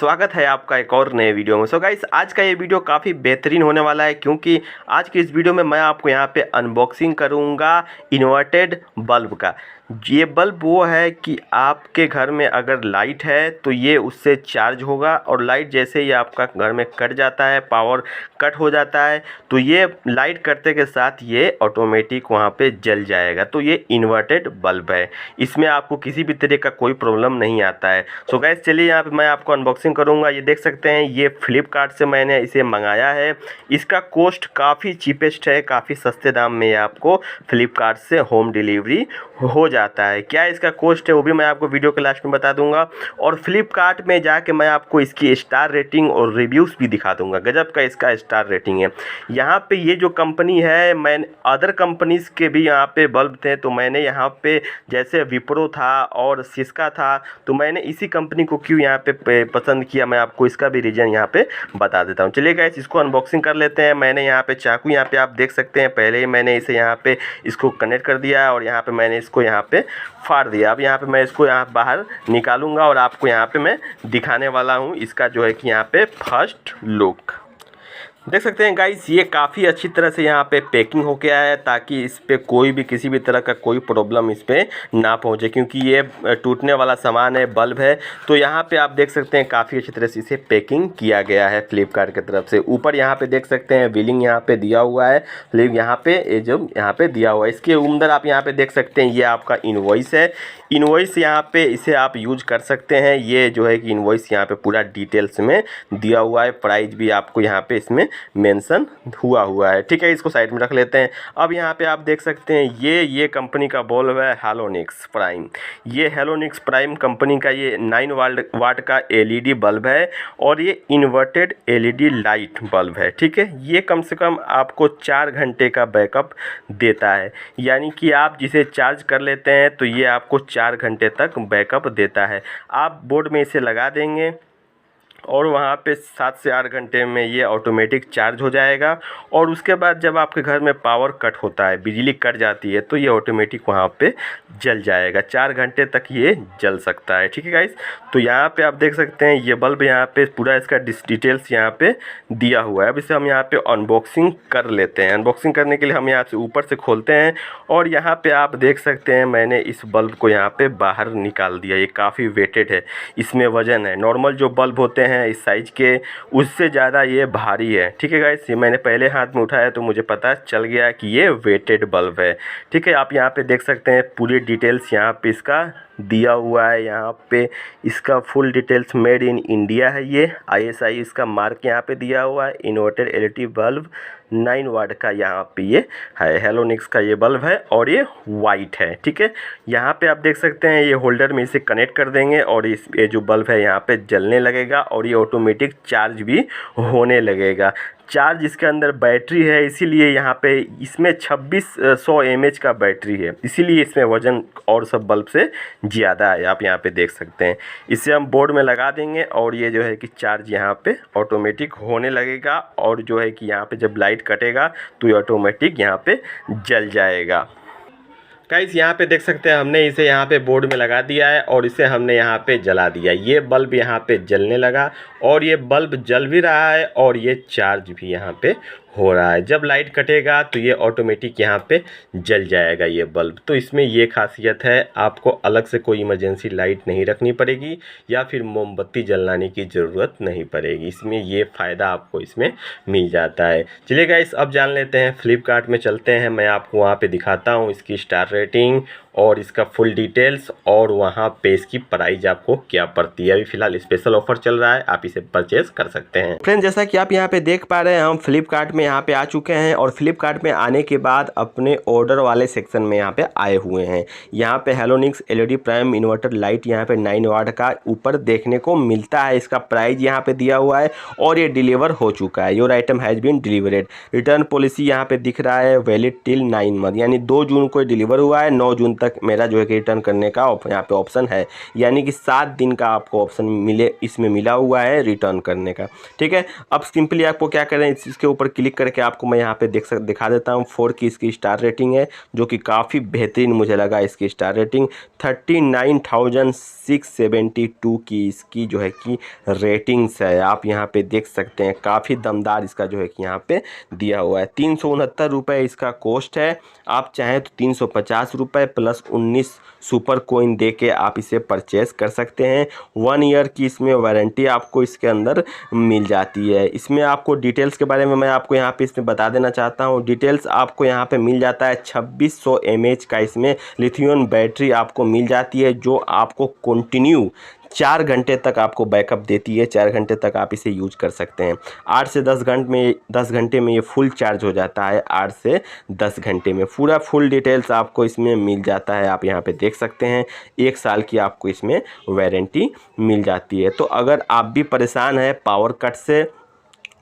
स्वागत है आपका एक और नए वीडियो में। सो गाइस, आज का ये वीडियो काफ़ी बेहतरीन होने वाला है क्योंकि आज की इस वीडियो में मैं आपको यहाँ पे अनबॉक्सिंग करूँगा इन्वर्टेड बल्ब का। ये बल्ब वो है कि आपके घर में अगर लाइट है तो ये उससे चार्ज होगा और लाइट जैसे ही आपका घर में कट जाता है, पावर कट हो जाता है, तो ये लाइट कटते के साथ ये ऑटोमेटिक वहाँ पे जल जाएगा। तो ये इन्वर्टेड बल्ब है, इसमें आपको किसी भी तरह का कोई प्रॉब्लम नहीं आता है। सो गाइस, चलिए यहाँ पे मैं आपको अनबॉक्सिंग करूँगा। ये देख सकते हैं, ये फ्लिपकार्ट से मैंने इसे मंगाया है। इसका कॉस्ट काफ़ी चीपेस्ट है, काफ़ी सस्ते दाम में ये आपको फ्लिपकार्ट से होम डिलीवरी हो जाता है। क्या इसका कॉस्ट है वो भी मैं आपको वीडियो के लास्ट में बता दूंगा, और फ्लिपकार्ट में जाके मैं आपको इसकी स्टार रेटिंग और रिव्यूज़ भी दिखा दूंगा। गजब का इसका स्टार रेटिंग है। यहाँ पे ये जो कंपनी है, मैंने अदर कंपनीज़ के भी यहाँ पे बल्ब थे, तो मैंने यहाँ पे जैसे विप्रो था और सिस्का था, तो मैंने इसी कंपनी को क्यों यहाँ पे पसंद किया, मैं आपको इसका भी रीज़न यहाँ पे बता देता हूँ। चलिए गाइस, इसको अनबॉक्सिंग कर लेते हैं। मैंने यहाँ पे चाकू, यहाँ पे आप देख सकते हैं, पहले ही मैंने इसे यहाँ पे इसको कनेक्ट कर दिया और यहाँ पे मैंने इसको यहाँ पे फाड़ दिया। अब यहाँ पे मैं इसको यहाँ बाहर निकालूंगा और आपको यहाँ पे मैं दिखाने वाला हूँ इसका जो है कि यहाँ पे फर्स्ट लुक। देख सकते हैं गाइस, ये काफ़ी अच्छी तरह से यहाँ पे पैकिंग होके आया है ताकि इस पे कोई भी किसी भी तरह का कोई प्रॉब्लम इस पे ना पहुँचे, क्योंकि ये टूटने वाला सामान है, बल्ब है। तो यहाँ पे आप देख सकते हैं काफ़ी अच्छी तरह से इसे पैकिंग किया गया है फ्लिपकार्ट की तरफ से। ऊपर यहाँ पे देख सकते हैं बिलिंग यहाँ पे दिया हुआ है, फ्लिप यहाँ पे ये जो यहाँ पे दिया हुआ है। इसके अंदर आप यहाँ पे देख सकते हैं ये आपका इनवॉइस है। इनवॉइस यहाँ पे इसे आप यूज कर सकते हैं। ये जो है कि इनवॉइस यहाँ पे पूरा डिटेल्स में दिया हुआ है, प्राइस भी आपको यहाँ पे इसमें मेंशन हुआ है। ठीक है, इसको साइड में रख लेते हैं। अब यहाँ पे आप देख सकते हैं ये कंपनी का बल्ब है हालोनिक्स प्राइम। ये हालोनिक्स प्राइम कंपनी का ये 9 वाट का एलईडी बल्ब है और ये इन्वर्टेड एलईडी लाइट बल्ब है। ठीक है, ये कम से कम आपको 4 घंटे का बैकअप देता है, यानी कि आप जिसे चार्ज कर लेते हैं तो ये आपको 4 घंटे तक बैकअप देता है। आप बोर्ड में इसे लगा देंगे और वहाँ पे 7 से 8 घंटे में ये ऑटोमेटिक चार्ज हो जाएगा। और उसके बाद जब आपके घर में पावर कट होता है, बिजली कट जाती है, तो ये ऑटोमेटिक वहाँ पे जल जाएगा। 4 घंटे तक ये जल सकता है। ठीक है गाइस, तो यहाँ पे आप देख सकते हैं ये बल्ब यहाँ पे पूरा इसका डिटेल्स यहाँ पे दिया हुआ है। अब इसे हम यहाँ पे अनबॉक्सिंग कर लेते हैं। अनबॉक्सिंग करने के लिए हम यहाँ से ऊपर से खोलते हैं और यहाँ पर आप देख सकते हैं मैंने इस बल्ब को यहाँ पर बाहर निकाल दिया। ये काफ़ी वेटेड है, इसमें वज़न है। नॉर्मल जो बल्ब होते हैं इस साइज के, उससे ज़्यादा ये भारी है। ठीक है गाइस, ये मैंने पहले हाथ में उठाया तो मुझे पता चल गया कि ये वेटेड बल्ब है। ठीक है, आप यहाँ पे देख सकते हैं पूरी डिटेल्स यहाँ पे इसका दिया हुआ है। यहाँ पे इसका full details made in India है। ये ISI इसका मार्क यहाँ पे दिया हुआ है। इन्वर्टेड एलईडी बल्ब 9 वाट का यहाँ पे ये है, हालोनिक्स का ये बल्ब है और ये वाइट है। ठीक है, यहाँ पे आप देख सकते हैं ये होल्डर में इसे कनेक्ट कर देंगे और ये जो बल्ब है यहाँ पे जलने लगेगा और ये ऑटोमेटिक चार्ज भी होने लगेगा। चार्ज इसके अंदर बैटरी है, इसीलिए यहाँ पे इसमें 2600 mAh का बैटरी है, इसीलिए इसमें वज़न और सब बल्ब से ज़्यादा है। आप यहाँ पे देख सकते हैं। इसे हम बोर्ड में लगा देंगे और ये जो है कि चार्ज यहाँ पे ऑटोमेटिक होने लगेगा और जो है कि यहाँ पे जब लाइट कटेगा तो ये ऑटोमेटिक यहाँ पे जल जाएगा। गाइस, यहाँ पे देख सकते हैं हमने इसे यहाँ पे बोर्ड में लगा दिया है और इसे हमने यहाँ पे जला दिया। ये बल्ब यहाँ पे जलने लगा और ये बल्ब जल भी रहा है और ये चार्ज भी यहाँ पे हो रहा है। जब लाइट कटेगा तो ये ऑटोमेटिक यहाँ पे जल जाएगा ये बल्ब। तो इसमें ये खासियत है, आपको अलग से कोई इमरजेंसी लाइट नहीं रखनी पड़ेगी या फिर मोमबत्ती जलाने की ज़रूरत नहीं पड़ेगी। इसमें ये फ़ायदा आपको इसमें मिल जाता है। चलिए गाइस, अब जान लेते हैं, फ्लिपकार्ट में चलते हैं। मैं आपको वहाँ पे दिखाता हूँ इसकी स्टार रेटिंग और इसका फुल डिटेल्स और वहाँ पे इसकी प्राइस आपको क्या पड़ती है। अभी फ़िलहाल स्पेशल ऑफर चल रहा है, आप इसे परचेज कर सकते हैं। फ्रेंड, जैसा कि आप यहाँ पे देख पा रहे हैं, हम फ्लिपकार्ट में यहाँ पे आ चुके हैं और फ्लिपकार्ट में आने के बाद अपने ऑर्डर वाले सेक्शन में यहाँ पे आए हुए हैं। यहाँ पे हालोनिक्स एलईडी प्राइम इन्वर्टर लाइट यहाँ पे 9 वाट का ऊपर देखने को मिलता है। इसका प्राइस यहाँ पे दिया हुआ है और ये डिलीवर हो चुका है। Your item has been delivered. Return policy यहाँ पे दिख रहा है, वैलिड टिल 9 मंथ, यानी 2 जून को डिलीवर हुआ है, 9 जून तक मेरा जो है कि रिटर्न करने का यहाँ पे ऑप्शन है, यानी कि 7 दिन का आपको ऑप्शन इसमें मिला हुआ है रिटर्न करने का। ठीक है, अब सिंपली आपको क्या करें, इसके ऊपर क्लिक करके आपको मैं यहाँ पे दिखा देता हूँ 4 की इसकी स्टार रेटिंग है, जो कि काफ़ी बेहतरीन मुझे लगा। इसकी स्टार रेटिंग 39,672 की इसकी जो है कि रेटिंग्स है। आप यहाँ पे देख सकते हैं काफ़ी दमदार इसका जो है कि यहाँ पे दिया हुआ है। 369 रुपये इसका कॉस्ट है। आप चाहें तो 350 रुपये प्लस 19 सुपर कोइन दे के आप इसे परचेस कर सकते हैं। 1 ईयर की इसमें वारंटी आपको इसके अंदर मिल जाती है। इसमें आपको डिटेल्स के बारे में मैं आपको यहाँ पे इसमें बता देना चाहता हूँ। डिटेल्स आपको यहाँ पे मिल जाता है। 2600 mAh का इसमें लिथियम बैटरी आपको मिल जाती है, जो आपको कंटिन्यू 4 घंटे तक आपको बैकअप देती है। 4 घंटे तक आप इसे यूज कर सकते हैं। 8 से 10 घंटे में ये फुल चार्ज हो जाता है। 8 से 10 घंटे में पूरा फुल डिटेल्स आपको इसमें मिल जाता है। आप यहाँ पे देख सकते हैं 1 साल की आपको इसमें वारंटी मिल जाती है। तो अगर आप भी परेशान हैं पावर कट से,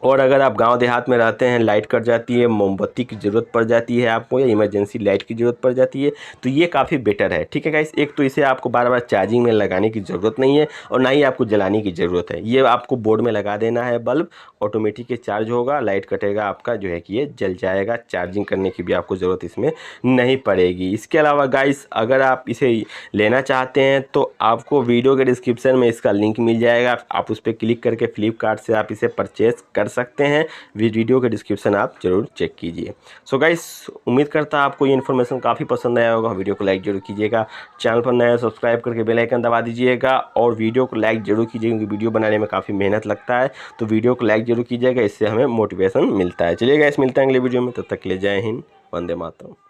और अगर आप गांव देहात में रहते हैं, लाइट कट जाती है, मोमबत्ती की ज़रूरत पड़ जाती है आपको, या इमरजेंसी लाइट की ज़रूरत पड़ जाती है, तो ये काफ़ी बेटर है। ठीक है गाइस, एक तो इसे आपको बार बार चार्जिंग में लगाने की ज़रूरत नहीं है और ना ही आपको जलाने की ज़रूरत है। ये आपको बोर्ड में लगा देना है, बल्ब ऑटोमेटिक चार्ज होगा, लाइट कटेगा आपका जो है कि ये जल जाएगा। चार्जिंग करने की भी आपको ज़रूरत इसमें नहीं पड़ेगी। इसके अलावा गाइस, अगर आप इसे लेना चाहते हैं तो आपको वीडियो के डिस्क्रिप्शन में इसका लिंक मिल जाएगा। आप उस पर क्लिक करके फ्लिपकार्ट से आप इसे परचेस कर सकते हैं। वीडियो के डिस्क्रिप्शन आप जरूर चेक कीजिए। सो गाइस, उम्मीद करता है आपको ये इन्फॉर्मेशन काफ़ी पसंद आया होगा। वीडियो को लाइक जरूर कीजिएगा, चैनल पर नया सब्सक्राइब करके बेल आइकन दबा दीजिएगा और वीडियो को लाइक जरूर कीजिएगा, क्योंकि वीडियो बनाने में काफ़ी मेहनत लगता है। तो वीडियो को लाइक जरूर कीजिएगा, इससे हमें मोटिवेशन मिलता है। चलिए गाइस, मिलते हैं अगले वीडियो में, तब तक के लिए जय हिंद, वंदे मातरम।